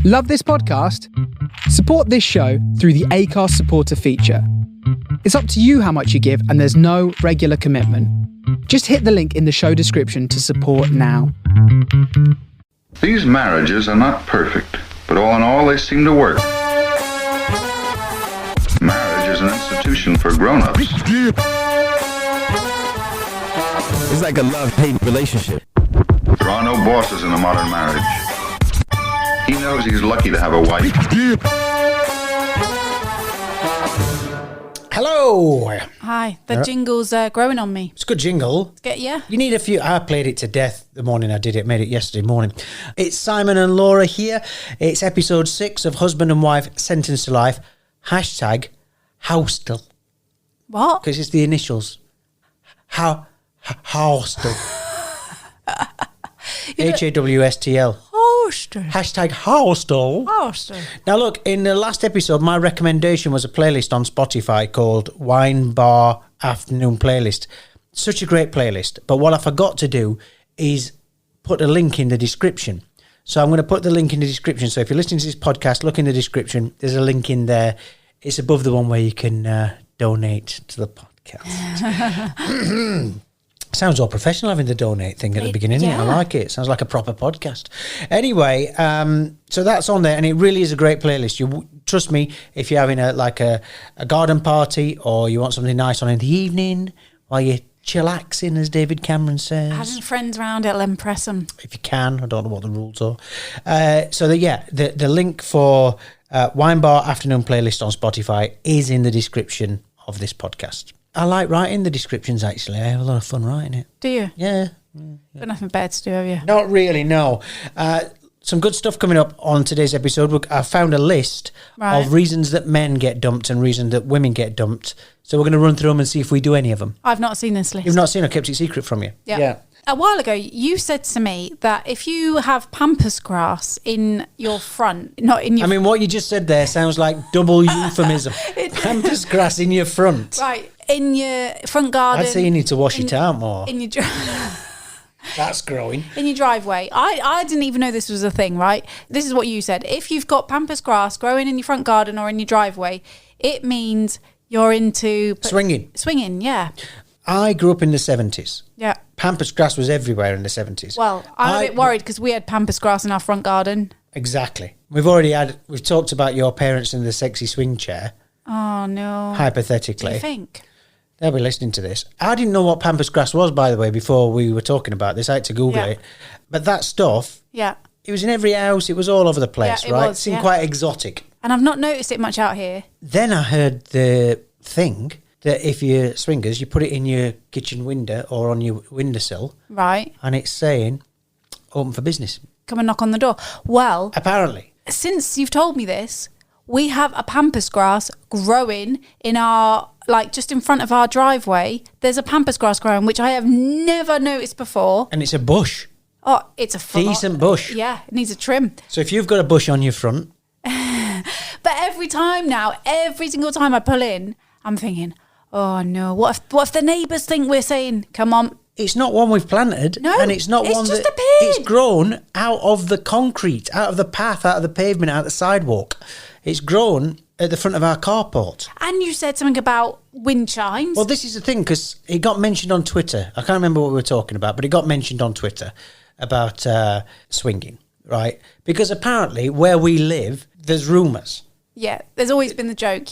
Love this podcast? Support this show through the Acast supporter feature. It's up to you how much you give, and there's no regular commitment. Just hit the link in the show description to support now. These marriages are not perfect, but all in all, they seem to work. Marriage is an institution for grown-ups. It's like a love-hate relationship. There are no bosses in a modern marriage. He knows he's lucky to have a wife. Hello. Hi. The jingle's growing on me. It's a good jingle. Yeah. You need a few. I played it to death the morning I did it. Made it yesterday morning. It's Simon and Lorra here. It's episode 6 of Husband and Wife Sentenced to Life. # Hostel. What? Because it's the initials. Hostel. HAWSTL. Hostel. # Hostel. Hostel. Now look, in the last episode, my recommendation was a playlist on Spotify called Wine Bar Afternoon Playlist. Such a great playlist. But what I forgot to do is put a link in the description. So I'm going to put the link in the description. So if you're listening to this podcast, look in the description. There's a link in there. It's above the one where you can donate to the podcast. Sounds all professional having the donate thing at the beginning. Yeah. I like it. Sounds like a proper podcast. Anyway, so that's on there, and it really is a great playlist. You trust me, if you're having a garden party or you want something nice on in the evening while you're chillaxing, as David Cameron says. Having friends around, it'll impress them. If you can. I don't know what the rules are. The link for Wine Bar Afternoon Playlist on Spotify is in the description of this podcast. I like writing the descriptions, actually. I have a lot of fun writing it. Do you? Yeah. Got nothing better to do, have you? Not really, no. Some good stuff coming up on today's episode. I found a list of reasons that men get dumped and reasons that women get dumped. So we're going to run through them and see if we do any of them. I've not seen this list. You've not seen it? I kept it secret from you. Yeah. A while ago, you said to me that if you have pampas grass in your front, not in your... I mean, what you just said there sounds like double euphemism. Pampas grass in your front. Right. In your front garden. I'd say you need to wash it out more. In your That's growing. In your driveway. I didn't even know this was a thing, right? This is what you said. If you've got pampas grass growing in your front garden or in your driveway, it means you're into... Swinging. Swinging, yeah. I grew up in the 70s. Yeah. Pampas grass was everywhere in the 70s. Well, I'm a bit worried because we had pampas grass in our front garden. Exactly. We've talked about your parents in the sexy swing chair. Oh, no. Hypothetically. Do you think? They'll be listening to this. I didn't know what pampas grass was, by the way, before we were talking about this. I had to Google it. But that stuff, it was in every house. It was all over the place, right? It seemed quite exotic. And I've not noticed it much out here. Then I heard the thing that if you're swingers, you put it in your kitchen window or on your windowsill. Right. And it's saying, open for business. Come and knock on the door. Well. Apparently. Since you've told me this, we have a pampas grass growing in our, just in front of our driveway. There's a pampas grass growing, which I have never noticed before. And it's a bush. Oh, it's a decent bush. Yeah, it needs a trim. So if you've got a bush on your front. But every single time I pull in, I'm thinking, oh no, what if the neighbours think we're saying, come on? It's not one we've planted. No, and it's not one just that appeared. It's grown out of the concrete, out of the path, out of the pavement, out of the sidewalk. It's grown at the front of our carport. And you said something about wind chimes. Well, this is the thing, because it got mentioned on Twitter. I can't remember what we were talking about, but it got mentioned on Twitter about swinging, right? Because apparently where we live, there's rumours. Yeah, there's always been the joke,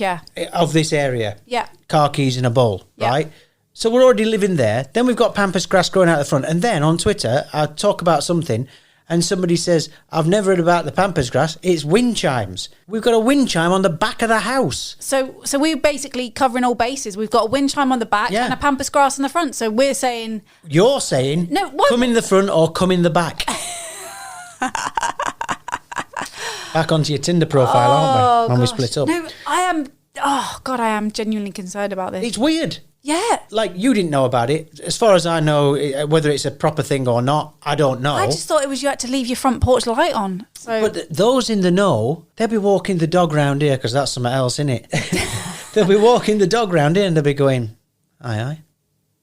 of this area. Yeah. Car keys in a bowl, right? So we're already living there. Then we've got pampas grass growing out the front. And then on Twitter, I talk about something and somebody says, I've never heard about the pampas grass. It's wind chimes. We've got a wind chime on the back of the house. So we're basically covering all bases. We've got a wind chime on the back and a pampas grass in the front. So we're saying... You're saying, no, what? Come in the front or come in the back. Back onto your Tinder profile, aren't we? When we split up. No, I am... Oh, God, I am genuinely concerned about this. It's weird. Yeah. Like, you didn't know about it. As far as I know, whether it's a proper thing or not, I don't know. I just thought it was you had to leave your front porch light on. So. But those in the know, they'll be walking the dog round here, because that's something else, innit? They'll be walking the dog round here and they'll be going, aye.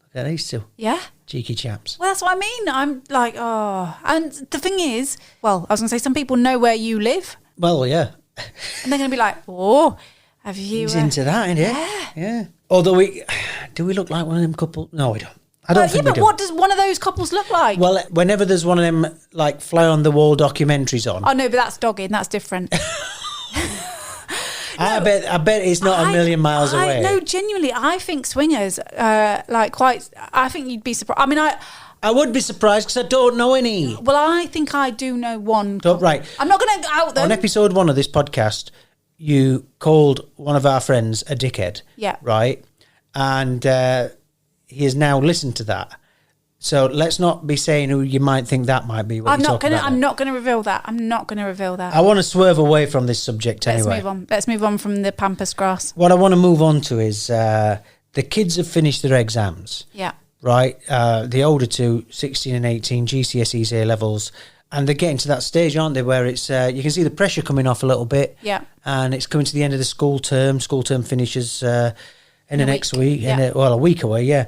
Look at these two. Yeah. Cheeky chaps. Well, that's what I mean. I'm like, oh. And the thing is, well, I was going to say some people know where you live. Well, yeah. And they're going to be like, oh, have you... He's into that, isn't he? Yeah. Although do we look like one of them couples? No, we don't. I don't think we do. What does one of those couples look like? Well, whenever there's one of them, like, fly-on-the-wall documentaries on. Oh, no, but that's dogging. That's different. I bet it's not a million miles away. No, genuinely, I think swingers, I think you'd be surprised. I mean, I would be surprised because I don't know any. Well, I think I do know one. Right. I'm not going to out them. On episode 1 of this podcast, you called one of our friends a dickhead. Yeah. Right? And he has now listened to that. So let's not be saying who you might think that might be. I'm not going to reveal that. I want to swerve away from this subject anyway. Let's move on from the pampas grass. What I want to move on to is the kids have finished their exams. Yeah. Right? The older two, 16 and 18, GCSEs, A-levels, and they're getting to that stage, aren't they, where it's you can see the pressure coming off a little bit. Yeah. And it's coming to the end of the school term. School term finishes in the next week. Yeah. A week away, yeah.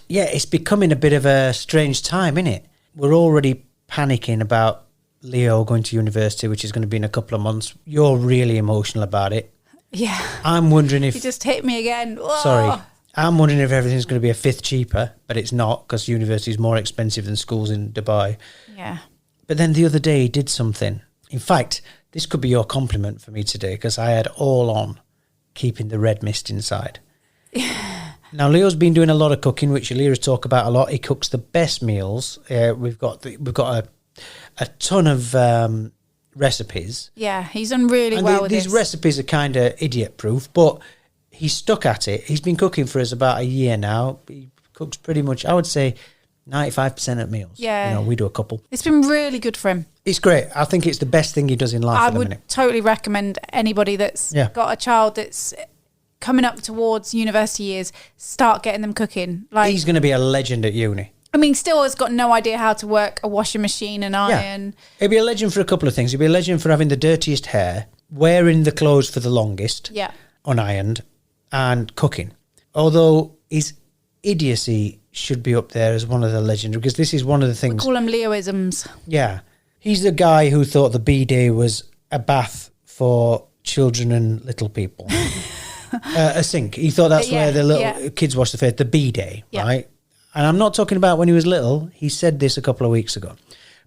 Yeah, it's becoming a bit of a strange time, isn't it? We're already panicking about Leo going to university, which is going to be in a couple of months. You're really emotional about it. Yeah. I'm wondering if... You just hit me again. Whoa. Sorry. I'm wondering if everything's going to be a fifth cheaper, but it's not because university is more expensive than schools in Dubai. Yeah. But then the other day he did something. In fact, this could be your compliment for me today because I had all on keeping the red mist inside. Now, Leo's been doing a lot of cooking, which you'll hear us talk about a lot. He cooks the best meals. We've got a ton of recipes. Yeah, he's done really well with these this. recipes are kind of idiot-proof, but he's stuck at it. He's been cooking for us about a year now. He cooks pretty much, I would say, 95% of meals. Yeah. We do a couple. It's been really good for him. It's great. I think it's the best thing he does in life I at the would minute. totally recommend anybody that's got a child that's coming up towards university years, start getting them cooking. Like, he's going to be a legend at uni. I mean, still has got no idea how to work a washing machine and iron. Yeah. He'll be a legend for a couple of things. He'll be a legend for having the dirtiest hair, wearing the clothes for the longest, unironed, and cooking. Although his idiocy should be up there as one of the legends, because this is one of the things... We call them Leoisms. Yeah. He's the guy who thought the B-Day was a bath for children and little people. A sink. He thought that's where the little kids wash their face, the B-Day, right? And I'm not talking about when he was little. He said this a couple of weeks ago.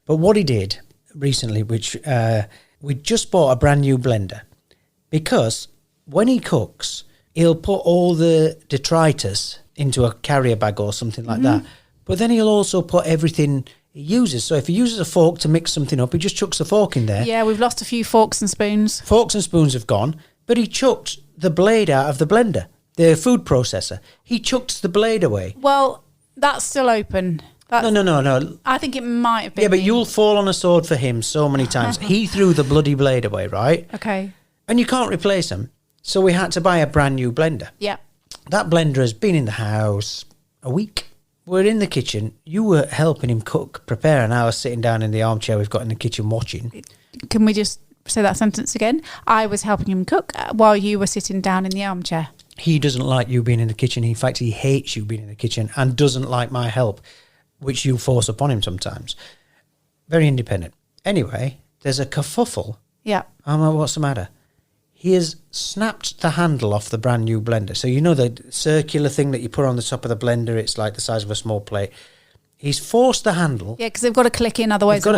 But what he did recently, which we just bought a brand new blender, because when he cooks, he'll put all the detritus into a carrier bag or something like that. But then he'll also put everything he uses. So if he uses a fork to mix something up, he just chucks the fork in there. Yeah, we've lost a few forks and spoons. Forks and spoons have gone, but he chucked the blade out of the blender, the food processor. He chucked the blade away. Well, that's still open. No. I think it might have been. Yeah, but you'll fall on a sword for him so many times. He threw the bloody blade away, right? Okay. And you can't replace them. So we had to buy a brand new blender. Yeah. That blender has been in the house a week. We're in the kitchen. You were helping him cook, prepare, and I was sitting down in the armchair we've got in the kitchen watching. Can we just say that sentence again? I was helping him cook while you were sitting down in the armchair. He doesn't like you being in the kitchen. In fact, he hates you being in the kitchen and doesn't like my help, which you force upon him sometimes. Very independent. Anyway, there's a kerfuffle. Yeah. I'm like, what's the matter? He has snapped the handle off the brand new blender. So you know the circular thing that you put on the top of the blender, it's like the size of a small plate. He's forced the handle. Yeah, because they've got to click in, otherwise they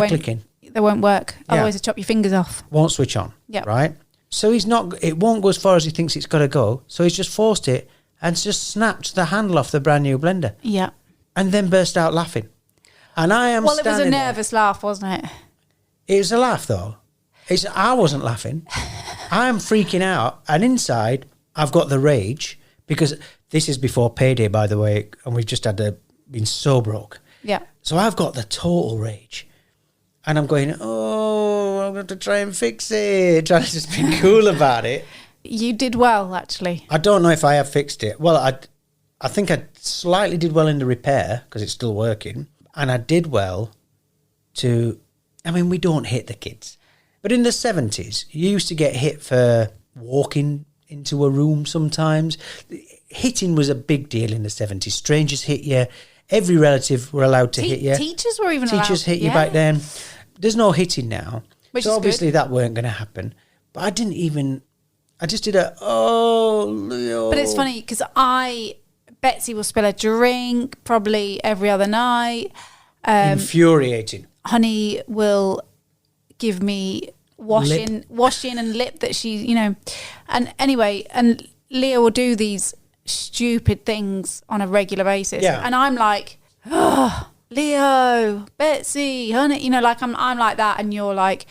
won't work. Otherwise, they chop your fingers off. Won't switch on. Yeah. Right? So it won't go as far as he thinks it's got to go. So he's just forced it and just snapped the handle off the brand new blender. Yeah. And then burst out laughing. And I am standing there. Well, it was a nervous laugh, wasn't it? It was a laugh, though. I wasn't laughing. I'm freaking out. And inside, I've got the rage, because this is before payday, by the way, and we've just been so broke. Yeah. So I've got the total rage. And I'm going, I'm going to try and fix it. Trying to just be cool about it. You did well, actually. I don't know if I have fixed it. Well, I think I slightly did well in the repair, because it's still working. And I did well we don't hit the kids. But in the 70s, you used to get hit for walking into a room sometimes. Hitting was a big deal in the 70s. Strangers hit you. Every relative were allowed to hit you. Teachers were even allowed. Teachers hit you back then. There's no hitting now. Which so is obviously good. That weren't going to happen. But I just did Leo. But it's funny because Betsy will spill a drink probably every other night. Infuriating. Honey will give me washing and lip that she, and anyway, and Leah will do these stupid things on a regular basis. Yeah. And I'm like, oh, Leo, Betsy, honey, like I'm like that, and you're like,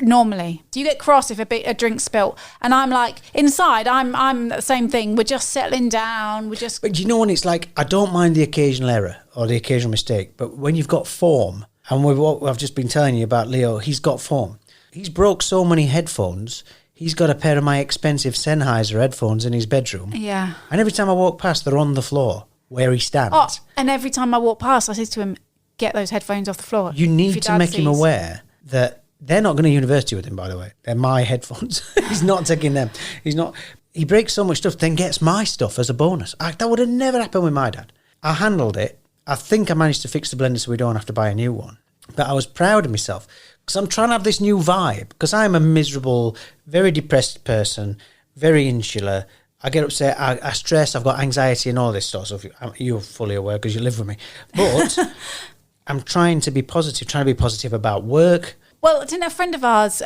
normally. Do you get cross if a drink spilt? And I'm like, inside, I'm the same thing. We're just settling down. But you know when it's like, I don't mind the occasional error or the occasional mistake, but when you've got form, and what I've just been telling you about Leo, he's got form. He's broke so many headphones. He's got a pair of my expensive Sennheiser headphones in his bedroom. Yeah. And every time I walk past, they're on the floor where he stands. Oh, and every time I walk past, I say to him, get those headphones off the floor. You need to make him aware that they're not going to university with him, by the way. They're my headphones. He's not taking them. He breaks so much stuff, then gets my stuff as a bonus. That would have never happened with my dad. I handled it. I think I managed to fix the blender so we don't have to buy a new one. But I was proud of myself because I'm trying to have this new vibe, because I'm a miserable, very depressed person, very insular. I get upset, I stress, I've got anxiety and all this sort of stuff. You're fully aware because you live with me. But I'm trying to be positive about work. Well, didn't a friend of ours,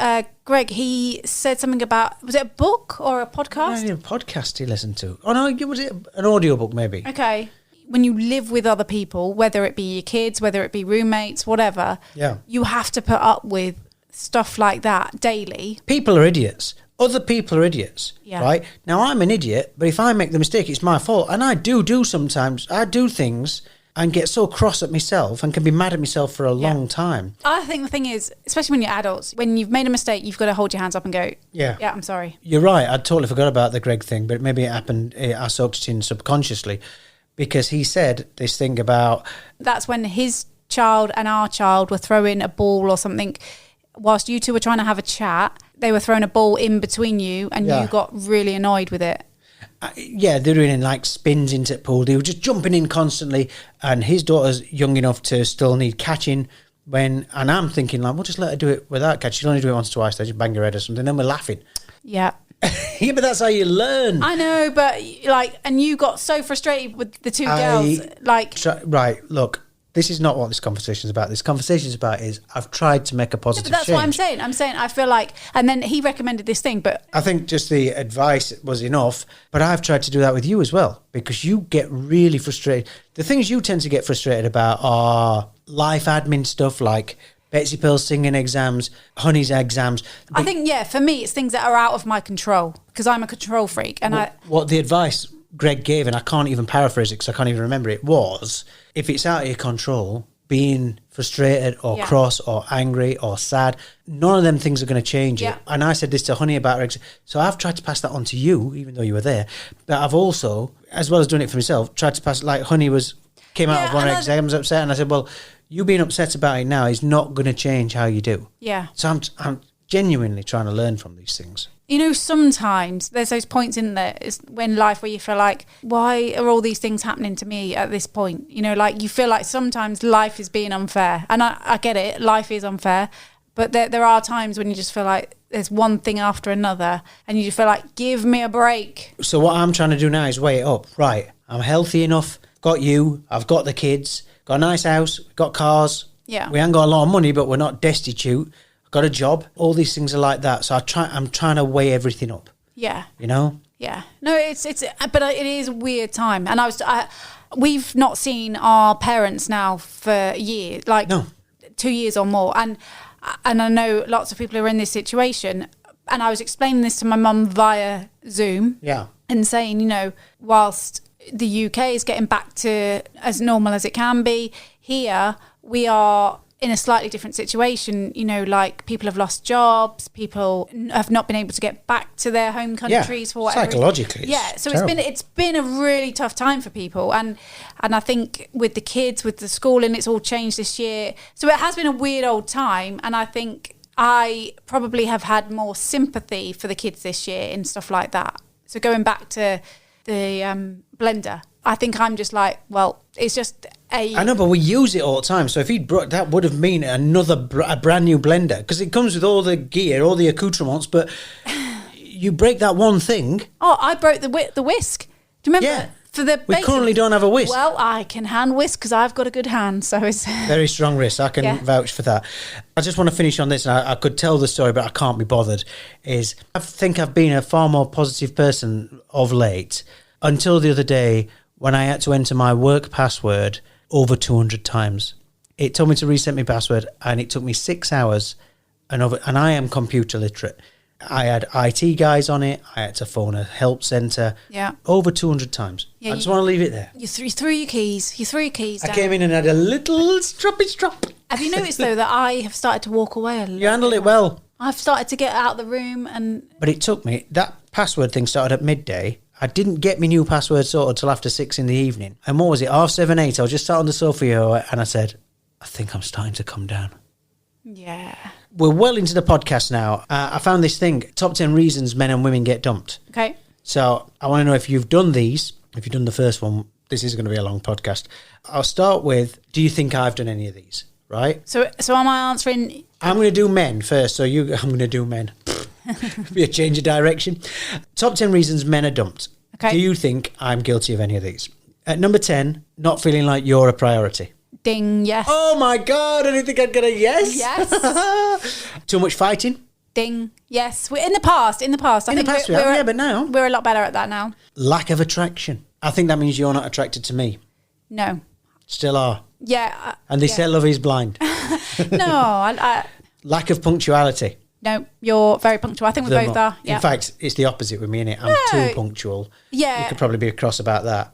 Greg, he said something about, was it a book or a podcast? Yeah, a podcast he listened to. Oh no, was it an audiobook maybe? Okay. When you live with other people, whether it be your kids, whether it be roommates, whatever, you have to put up with stuff like that daily. People are idiots. Other people are idiots, right? Now, I'm an idiot, but if I make the mistake, it's my fault. And I do sometimes. I do things and get so cross at myself and can be mad at myself for a long time. I think the thing is, especially when you're adults, when you've made a mistake, you've got to hold your hands up and go, yeah, I'm sorry. You're right. I totally forgot about the Greg thing, but maybe it happened, I soaked it in subconsciously, because he said this thing about... That's when his child and our child were throwing a ball or something. Whilst you two were trying to have a chat, they were throwing a ball in between you and you got really annoyed with it. They're doing like spins into the pool. They were just jumping in constantly, and his daughter's young enough to still need catching. And I'm thinking, like, we'll just let her do it without catch. She'll only do it once or twice. They just bang her head or something. Then we're laughing. Yeah. Yeah, but that's how you learn. I know, but and you got so frustrated with the two girls. Right, look. This is not what this conversation is about. This conversation is about I've tried to make a positive change. But that's what I'm saying. I feel like, and then he recommended this thing, but... I think just the advice was enough, but I've tried to do that with you as well, because you get really frustrated. The things you tend to get frustrated about are life admin stuff like Betsy Pearl's singing exams, Honey's exams. I think, for me, it's things that are out of my control, because I'm a control freak. And what the advice Greg gave, and I can't even paraphrase it because I can't even remember it, was if it's out of your control, being frustrated or cross or angry or sad, none of them things are going to change it. And I said this to Honey about her so I've tried to pass that on to you, even though you were there, but I've also, as well as doing it for myself, tried to pass, like Honey came out of one of her exams upset, and I said, well, you being upset about it now is not going to change how you do. So I'm genuinely trying to learn from these things. Sometimes there's those points in there when life where you feel like, why are all these things happening to me at this point? You feel like sometimes life is being unfair. And I get it, life is unfair. But there are times when you just feel like there's one thing after another and you just feel like, give me a break. So what I'm trying to do now is weigh it up. Right, I'm healthy enough, got you, I've got the kids, got a nice house, got cars. Yeah. We ain't got a lot of money, but we're not destitute. Got a job. All these things are like that. So I'm trying to weigh everything up. Yeah. Yeah. No, but it is a weird time. And we've not seen our parents now for years, 2 years or more. And I know lots of people are in this situation. And I was explaining this to my mum via Zoom. Yeah. And saying, whilst the UK is getting back to as normal as it can be, here we are in a slightly different situation, people have lost jobs, people have not been able to get back to their home countries for whatever. Psychologically. So it's been a really tough time for people. And I think with the kids, with the schooling, it's all changed this year. So it has been a weird old time. And I think I probably have had more sympathy for the kids this year and stuff like that. So going back to the blender, I think I'm just like, well, It's just I know, but we use it all the time. So if he'd brought, that would have mean a brand new blender, because it comes with all the gear, all the accoutrements. But you break that one thing. Oh, I broke the whisk. Do you remember? Yeah. For the We bacon? currently don't have a whisk. Well, I can hand whisk because I've got a good hand. So it's Very strong wrist. I can Yeah. vouch for that. I just want to finish on this, and I could tell the story, but I can't be bothered. I think I've been a far more positive person of late, until the other day when I had to enter my work password over 200 times. It told me to reset my password, and it took me 6 hours. And I am computer literate. I had IT guys on it. I had to phone a help centre. Yeah. Over 200 times. Yeah, I just want to leave it there. you threw your keys. You threw your keys I down. came in and had a little stroppy strop. Have you noticed though that I have started to walk away a little? You handled it well. I've started to get out of the room and But it took me, that password thing started at midday. I didn't get my new password sorted till after 6 in the evening. And what was it, 7:30, 8? I was just sat on the sofa here and I said, I think I'm starting to come down. yeah. We're well into the podcast now. I found this thing, top 10 reasons men and women get dumped. Okay. So I want to know if you've done these. If you've done the first one, this is going to be a long podcast. I'll start with, do you think I've done any of these? Right? So am I answering? I'm going to do men first. I'm going to do men. Be a change of direction. Top 10 reasons men are dumped. Okay. Do you think I'm guilty of any of these? At number 10, not feeling like you're a priority. Ding. Yes. Oh my God, I didn't think I'd get a yes. Yes. Too much fighting? Ding. Yes. We're in the past. I think we have, yeah, but now. we're a lot better at that now. Lack of attraction. I think that means you're not attracted to me. No. Still are. Yeah. And they yeah. say love is blind. No. I Lack of punctuality. no. You're very punctual. I think we both are. Yeah. In fact, it's the opposite with me, innit? I'm No. too punctual. Yeah. You could probably be cross about that.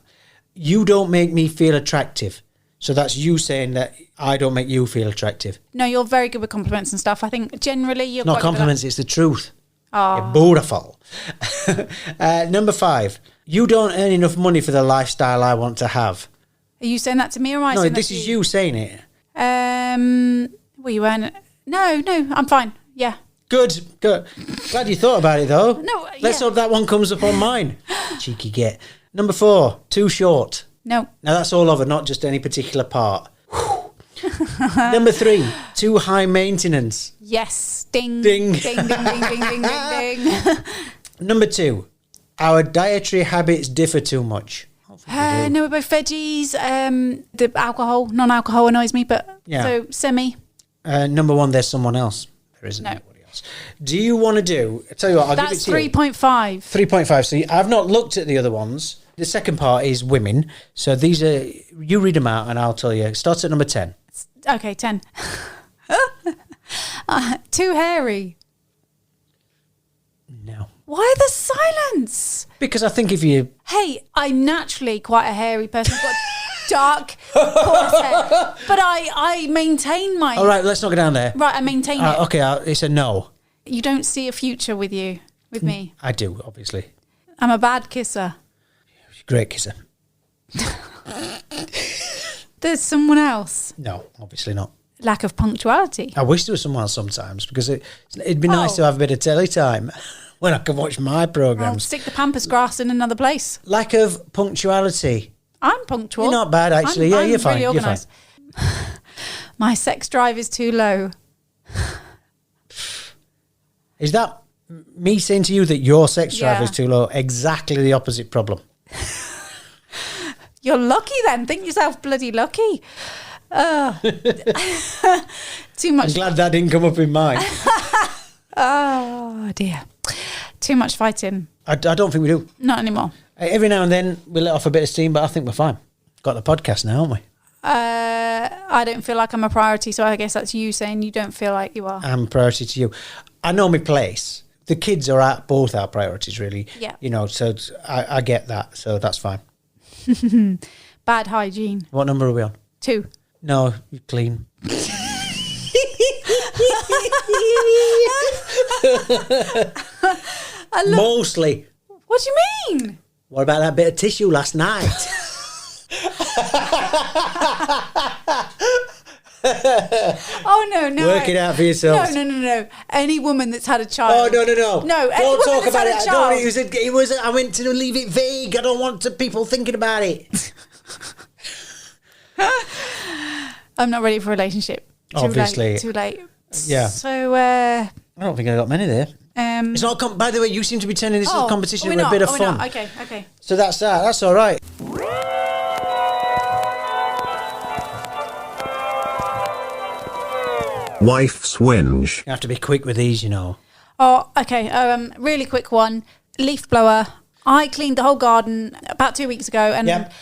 You don't make me feel attractive. So that's you saying that I don't make you feel attractive. No, you're very good with compliments and stuff. I think generally you're Not quite good at compliments, it's the truth. that. You're beautiful. Number 5. You don't earn enough money for the lifestyle I want to have. Are you saying that to me or am I No, saying this that to is you saying it. Well, you earn. No, I'm fine. Yeah. Good. Glad you thought about it, though. No, Let's yeah. hope that one comes up on mine. Cheeky get. Number 4. Too short. No. Now, that's all over, not just any particular part. Number 3. Too high maintenance. Yes. Ding. Ding. Ding, ding, ding, ding, ding, ding, ding. Number 2. Our dietary habits differ too much. No, we're both veggies. The non-alcohol annoys me, but Yeah. so semi. Number 1, there's someone else. There isn't No. anybody else. Do you want to do... I tell you what, I'll That's give it to you. 3.5. 3.5. So I've not looked at the other ones. The second part is women. So these are... You read them out and I'll tell you. It starts at number 10. Okay, 10. Too hairy. No. Why the silence? Because I think if you... Hey, I'm naturally quite a hairy person. I've got dark, coarse hair. But I maintain my... All right, let's not go down there. Right, I maintain it. Okay, it's a no. You don't see a future with me. I do, obviously. I'm a bad kisser. Great kisser. There's someone else. No, obviously not. Lack of punctuality. I wish there was someone else sometimes because it'd be nice Oh. to have a bit of telly time when I can watch my I'll programmes. stick the pampas grass in another place. Lack of punctuality. I'm punctual. You're not bad, actually. I'm You're fine. Really You're fine. organised. My sex drive is too low. Is that me saying to you that your sex drive Yeah. is too low? Exactly the opposite problem. You're lucky then. Think yourself bloody lucky. Too I'm much. glad that didn't come up in mine. Oh dear. Too much fighting. I don't think we do. Not anymore. Every now and then we let off a bit of steam, but I think we're fine. Got the podcast now, haven't we? I don't feel like I'm a priority, so I guess that's you saying you don't feel like you are. I'm a priority to you. I know my place. The kids are both our priorities, really. Yeah. You know, so I get that, so that's fine. Bad hygiene. What number are we on? 2. No, you're clean. Mostly. What do you mean? What about that bit of tissue last night? Oh no. Work it out for yourselves. No. Any woman that's had a child. Oh, no. No, any Don't woman talk that's about had it. a I don't want child. it was I went to leave it vague. I don't want people thinking about it. I'm not ready for a relationship. Obviously. Too late. Yeah. So, I don't think I got many there. It's not. By the way, you seem to be turning this into a competition with a bit of fun. Okay. So that's that. That's all right. Wife's whinge. You have to be quick with these, you know. Oh, okay. Really quick one. Leaf blower. I cleaned the whole garden about 2 weeks ago, and Yep.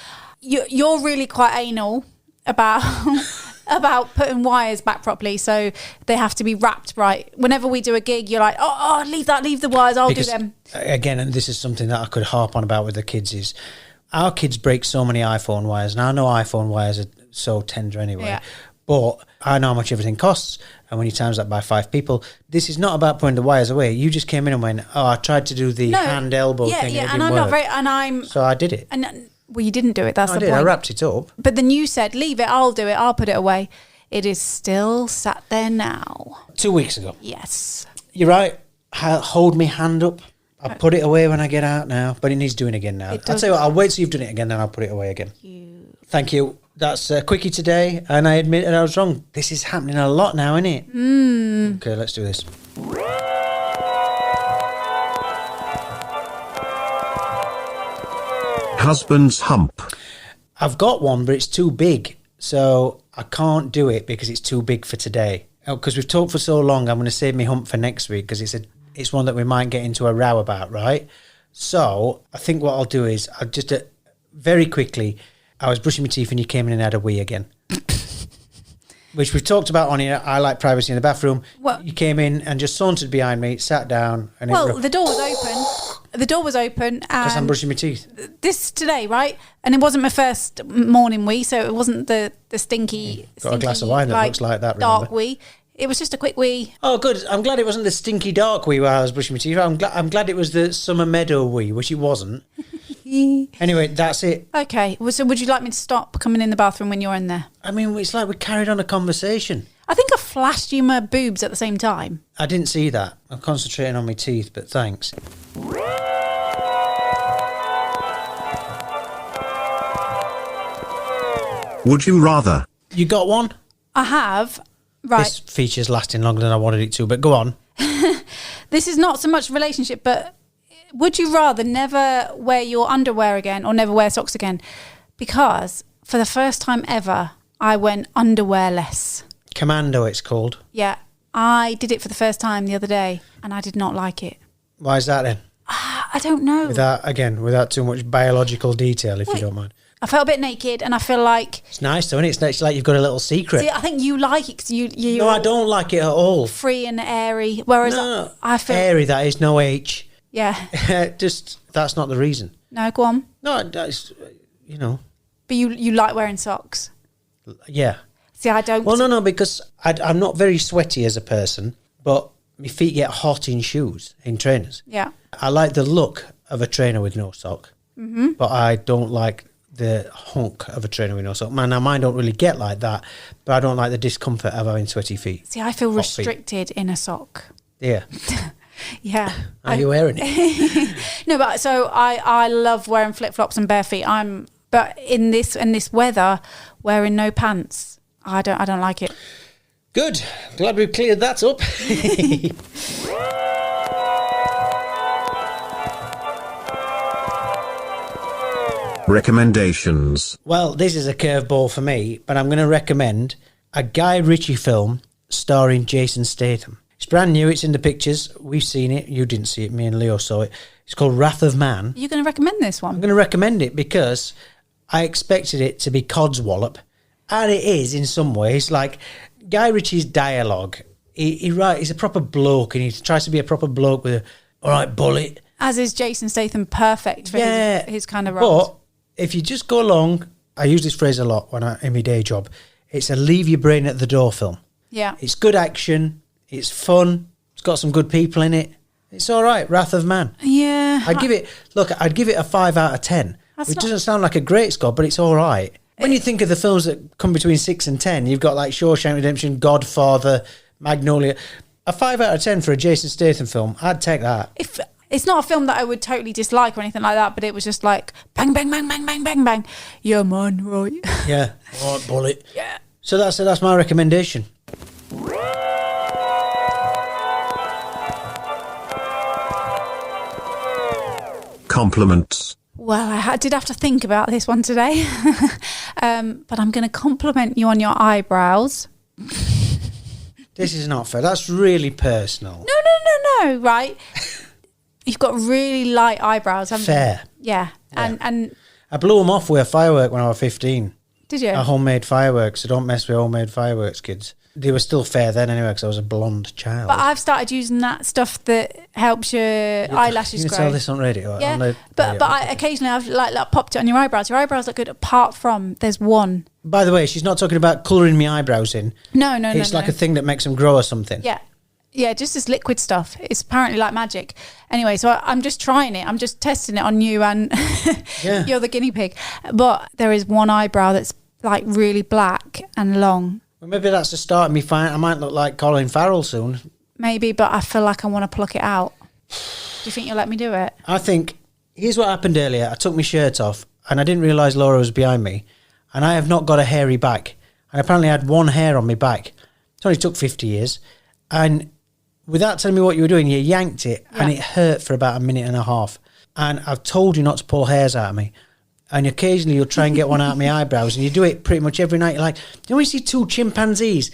you're really quite anal about about putting wires back properly, so they have to be wrapped right. Whenever we do a gig, you're like, oh, leave the wires. I'll do them. Again, and this is something that I could harp on about with the kids, is our kids break so many iPhone wires. And I know iPhone wires are so tender anyway. Yeah. But I know how much everything costs, and when you times that by 5 people, this is not about putting the wires away. You just came in and went, I tried to do the hand elbow thing. Yeah, and I'm work. not very, and I'm. So I did it. And well, you didn't do it. That's I the did. point. I wrapped it up. But then you said, leave it. I'll do it. I'll put it away. It is still sat there now. 2 weeks ago. Yes. You're right. Hold me hand up. I'll put it away when I get out now, but it needs doing again now. I'll tell you what, I'll wait till you've done it again, then I'll put it away again. Thank you. That's a quickie today, and I admit that I was wrong. This is happening a lot now, isn't it? Okay, let's do this. Husband's hump. I've got one, but it's too big, so I can't do it because it's too big for today. Because we've talked for so long, I'm going to save me hump for next week because it's one that we might get into a row about, right? So I think what I'll do is I'll just very quickly. I was brushing my teeth and you came in and had a wee again. Which we've talked about on here. I like privacy in the bathroom. Well, you came in and just sauntered behind me, sat down. And the door was open. The door was open. Because I'm brushing my teeth. This today, right? And it wasn't my first morning wee, so it wasn't the stinky... Got a glass of wine that looks like that, dark remember? wee. It was just a quick wee. Oh, good. I'm glad it wasn't the stinky dark wee while I was brushing my teeth. I'm glad it was the summer meadow wee, which it wasn't. Anyway, that's it. Okay. So would you like me to stop coming in the bathroom when you're in there? I mean, it's like we carried on a conversation. I think I flashed you my boobs at the same time. I didn't see that. I'm concentrating on my teeth, but thanks. Would you rather? You got one? I have. Right. This feature's lasting longer than I wanted it to, but go on. This is not so much relationship, but would you rather never wear your underwear again or never wear socks again? Because for the first time ever, I went underwearless. Commando, it's called. Yeah. I did it for the first time the other day and I did not like it. Why is that then? I don't know. Without too much biological detail, if you don't mind. I felt a bit naked and I feel like... It's nice though, isn't it? It's like you've got a little secret. See, I think you like it because you're No, I don't like it at all. free and airy. Whereas No, I feel... airy, that is no H. Yeah. Just, that's not the reason. No, go on. No, that's, you know. But you like wearing socks. Yeah. See, I don't... Well, no, because I'm not very sweaty as a person, but my feet get hot in shoes, in trainers. Yeah. I like the look of a trainer with no sock, but I don't like the hunk of a trainer with no sock. Now, mine don't really get like that, but I don't like the discomfort of having sweaty feet. See, I feel Hot feet. restricted in a sock. Yeah. Yeah. Are you wearing it? No, but so I love wearing flip-flops and bare feet. But in this weather, wearing no pants, I don't like it. Good. Glad we've cleared that up. Recommendations. Well, this is a curveball for me, but I'm going to recommend a Guy Ritchie film starring Jason Statham. It's brand new. It's in the pictures. We've seen it. You didn't see it. Me and Leo saw it. It's called Wrath of Man. Are you going to recommend this one? I'm going to recommend it because I expected it to be codswallop, and it is in some ways. Like Guy Ritchie's dialogue, he's a proper bloke, and he tries to be a proper bloke with a all right bullet. As is Jason Statham, perfect for his kind of role. But if you just go along, I use this phrase a lot in my day job. It's a leave your brain at the door film. Yeah. It's good action. It's fun. It's got some good people in it. It's all right. Wrath of Man. Yeah. I'd give it a 5 out of 10. It doesn't sound like a great score, but it's all right. When you think of the films that come between 6 and 10, you've got like Shawshank Redemption, Godfather, Magnolia. A 5 out of 10 for a Jason Statham film, I'd take that. It's not a film that I would totally dislike or anything like that, but it was just like bang, bang, bang, bang, bang, bang, bang. Yeah, man, right. Yeah. All right, bullet. Yeah. So that's my recommendation. Compliments. Well, I did have to think about this one today, but I'm going to compliment you on your eyebrows. This is not fair. That's really personal. No, right? You've got really light eyebrows, haven't Fair. you? Yeah. And I blew them off with a firework when I was 15. did you? A homemade fireworks, so don't mess with homemade fireworks, kids. They were still fair then anyway, because I was a blonde child. But I've started using that stuff that helps your eyelashes You grow. can tell this on radio. Yeah, but occasionally I've like popped it on your eyebrows. Your eyebrows look good apart from there's one. By the way, she's not talking about colouring my eyebrows in. No. It's like a thing that makes them grow or something. Yeah, just this liquid stuff. It's apparently like magic. Anyway, so I'm just trying it. I'm just testing it on you and you're the guinea pig. But there is one eyebrow that's like really black and long. Well, maybe that's the start of me finding I might look like Colin Farrell soon. Maybe, but I feel like I want to pluck it out. Do you think you'll let me do it? I think, here's what happened earlier. I took my shirt off and I didn't realise Laura was behind me. And I have not got a hairy back. And apparently I had one hair on my back. It only took 50 years. And without telling me what you were doing, you yanked it and it hurt for about a minute and a half. And I've told you not to pull hairs out of me. And occasionally you'll try and get one out of my eyebrows, and you do it pretty much every night. You're like, you know when you see two chimpanzees?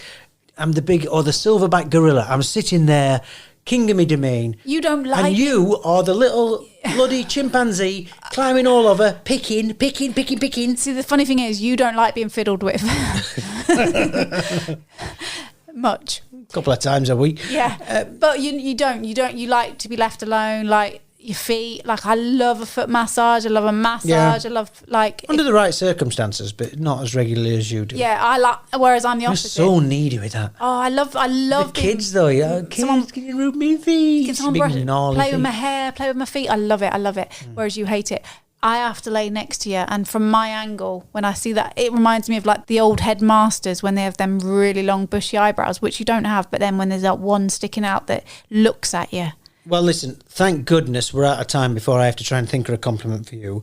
I'm the big, or the silverback gorilla. I'm sitting there, king of my domain. You don't like And you are the little bloody chimpanzee climbing all over, picking. See, the funny thing is, you don't like being fiddled with. Much. A couple of times a week. Yeah. But you don't. You like to be left alone, like your feet. Like, I love a foot massage. I love a massage. Yeah. I love, like... Under the right circumstances, but not as regularly as you do. Yeah, I like... Whereas I'm the You're opposite. so needy with that. Oh, I love The being... kids, though, yeah. Kids, can you rub me feet? Can someone Big brush, gnarly play with feet. my hair, play with my feet? I love it. Whereas you hate it. I have to lay next to you, and from my angle, when I see that, it reminds me of like the old headmasters when they have them really long bushy eyebrows, which you don't have, but then when there's that one sticking out that looks at you. Well, listen, thank goodness we're out of time before I have to try and think of a compliment for you.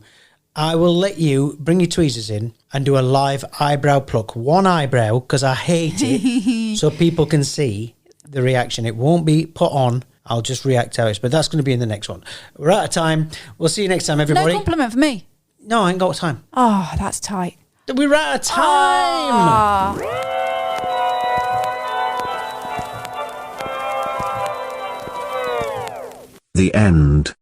I will let you bring your tweezers in and do a live eyebrow pluck. One eyebrow, because I hate it, so people can see the reaction. It won't be put on. I'll just react how it is. But that's going to be in the next one. We're out of time. We'll see you next time, everybody. No compliment for me. No, I ain't got time. Oh, that's tight. We're out of time. Ah. The end.